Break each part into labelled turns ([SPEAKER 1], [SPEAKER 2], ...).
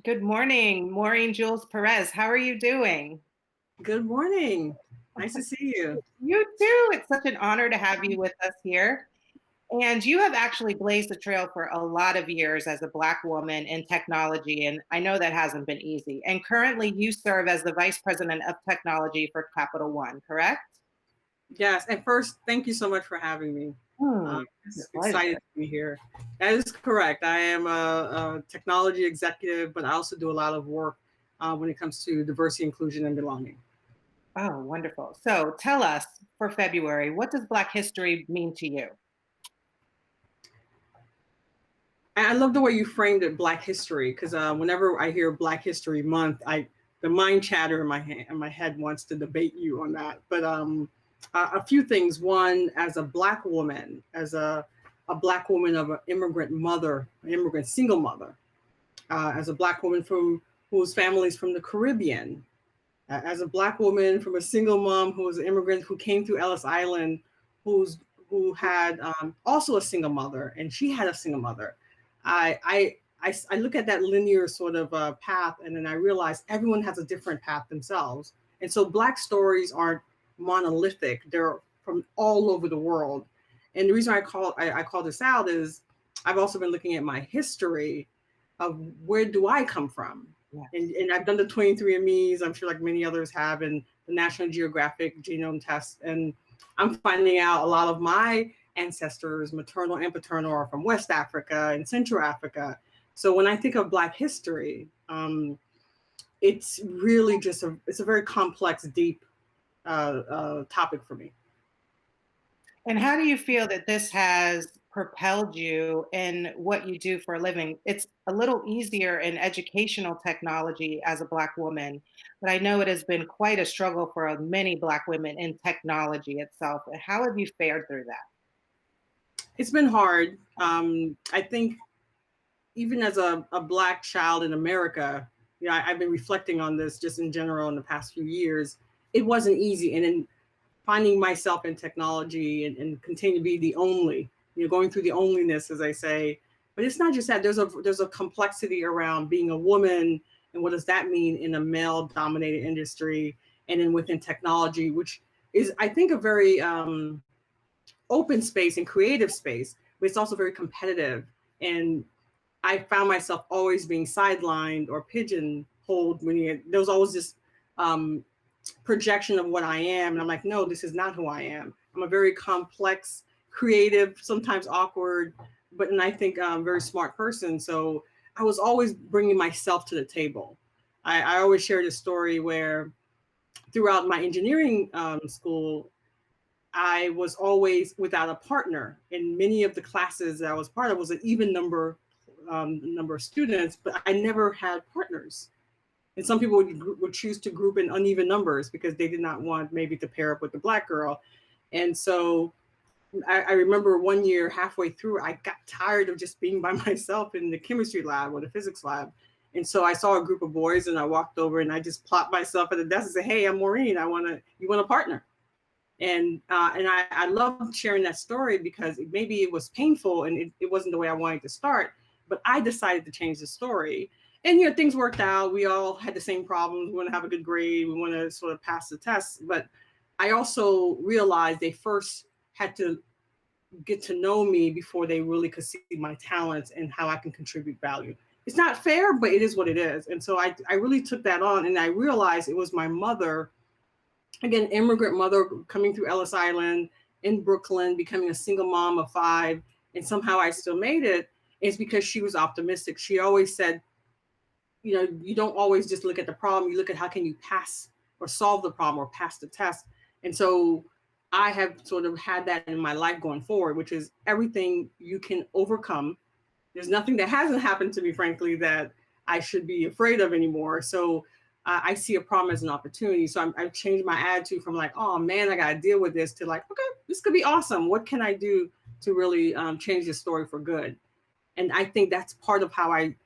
[SPEAKER 1] Good morning, Maureen Jules-Perez. How are you doing?
[SPEAKER 2] Good morning. Nice to see you.
[SPEAKER 1] You too. It's such an honor to have you with us here. And you have actually blazed the trail for a lot of years as a Black woman in technology, and I know that hasn't been easy. And currently, you serve as the Vice President of Technology for Capital One, correct?
[SPEAKER 2] Yes, and first, thank you so much for having me.
[SPEAKER 1] Hmm,
[SPEAKER 2] It's
[SPEAKER 1] pleasure.
[SPEAKER 2] excited to be here. That is correct. I am a technology executive, but I also do a lot of work when it comes to diversity, inclusion, and belonging.
[SPEAKER 1] Oh, wonderful. So tell us for February, what does Black history mean to you?
[SPEAKER 2] And I love the way you framed it, Black History, because whenever I hear Black History Month, the mind chatter in my head wants to debate you on that. But a few things. One, as a Black woman, as a Black woman of an immigrant mother, an immigrant single mother, as a Black woman from whose family is from the Caribbean, as a Black woman from a single mom who was an immigrant who came through Ellis Island, who's who had also a single mother, and she had a single mother. I look at that linear sort of path, and then I realize everyone has a different path themselves. And so Black stories aren't monolithic; they're from all over the world. And the reason I call this out is I've also been looking at my history of where do I come from,
[SPEAKER 1] Yeah.
[SPEAKER 2] and I've done the 23andMe's, I'm sure like many others have, and the National Geographic genome test. And I'm finding out a lot of my ancestors, maternal and paternal, are from West Africa and Central Africa. So when I think of Black history, it's really just it's a very complex, deep topic for me.
[SPEAKER 1] And how do you feel that this has propelled you in what you do for a living? It's a little easier in educational technology as a Black woman, but I know it has been quite a struggle for many Black women in technology itself. How have you fared through that?
[SPEAKER 2] It's been hard. I think even as a Black child in America, I've been reflecting on this just in general in the past few years. It wasn't easy, and in finding myself in technology and continue to be the only, going through the onlyness, as I say. But it's not just that. There's a complexity around being a woman, and what does that mean in a male-dominated industry, and then within technology, which is, I think, a very open space and creative space, but it's also very competitive. And I found myself always being sidelined or pigeonholed there was always this um, projection of what I am. And I'm like, no, this is not who I am. I'm a very complex, creative, sometimes awkward, but and I think very smart person. So I was always bringing myself to the table. I always share this story where throughout my engineering school, I was always without a partner. In many of the classes that I was part of was an even number of students, but I never had partners. And some people would choose to group in uneven numbers because they did not want maybe to pair up with the Black girl. And so I remember one year halfway through, I got tired of just being by myself in the chemistry lab or the physics lab. And so I saw a group of boys and I walked over and I just plopped myself at the desk and said, "Hey, I'm Maureen. You want a partner?" And I loved sharing that story because maybe it was painful and it wasn't the way I wanted to start, but I decided to change the story. And things worked out. We all had the same problems. We want to have a good grade. We want to sort of pass the test. But I also realized they first had to get to know me before they really could see my talents and how I can contribute value. It's not fair, but it is what it is. And so I really took that on, and I realized it was my mother, again, immigrant mother coming through Ellis Island in Brooklyn, becoming a single mom of five, and somehow I still made it. It's because she was optimistic. She always said, you don't always just look at the problem, you look at how can you pass or solve the problem or pass the test. And so I have sort of had that in my life going forward, which is everything you can overcome. There's nothing that hasn't happened to me, frankly, that I should be afraid of anymore. So I see a problem as an opportunity. So I've changed my attitude from like, oh man, I got to deal with this, to like, okay, this could be awesome. What can I do to really change this story for good? And I think that's part of how I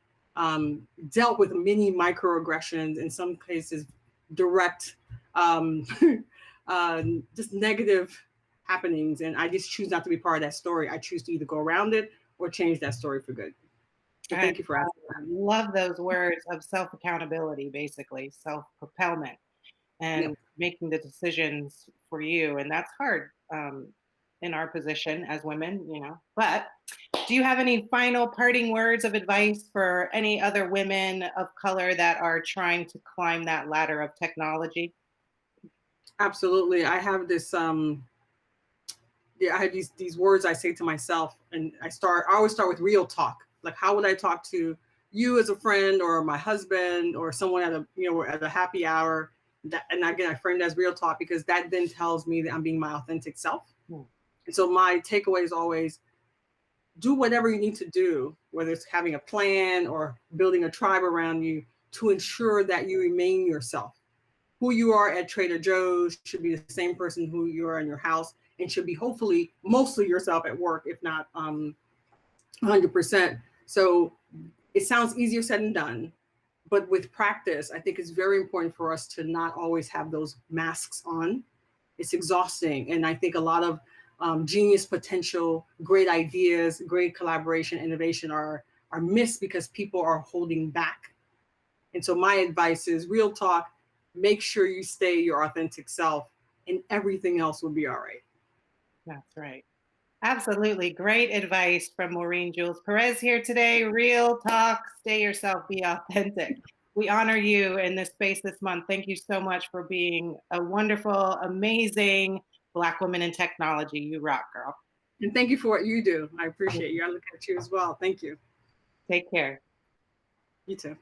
[SPEAKER 2] dealt with many microaggressions, in some cases, direct, um, just negative happenings. And I just choose not to be part of that story. I choose to either go around it or change that story for good. So
[SPEAKER 1] I
[SPEAKER 2] thank you for asking that.
[SPEAKER 1] love those words of self accountability, basically, self propelment,
[SPEAKER 2] Yep.
[SPEAKER 1] and making the decisions for you. And that's hard in our position as women, you know. But do you have any final parting words of advice for any other women of color that are trying to climb that ladder of technology?
[SPEAKER 2] Absolutely. I have this yeah, I have these words I say to myself, and I always start with real talk. Like, how would I talk to you as a friend, or my husband, or someone at a, at a happy hour? That, and again, I frame it as real talk because that then tells me that I'm being my authentic self.
[SPEAKER 1] Hmm,
[SPEAKER 2] And so my takeaway is always do whatever you need to do, whether it's having a plan or building a tribe around you, to ensure that you remain yourself. Who you are at Trader Joe's should be the same person who you are in your house, and should be hopefully mostly yourself at work, if not 100%. So it sounds easier said than done, but with practice, I think it's very important for us to not always have those masks on. It's exhausting. And I think a lot of genius potential, great ideas, great collaboration, innovation are missed because people are holding back. And so my advice is real talk, make sure you stay your authentic self, and everything else will be all right.
[SPEAKER 1] that's right. Absolutely. Great advice from Maureen Jules-Perez here today. Real talk, stay yourself, be authentic. We honor you in this space this month. Thank you so much for being a wonderful, amazing Black woman in technology. You rock, girl.
[SPEAKER 2] And thank you for what you do. I appreciate you. I look at you as well. Thank you.
[SPEAKER 1] Take care.
[SPEAKER 2] You too.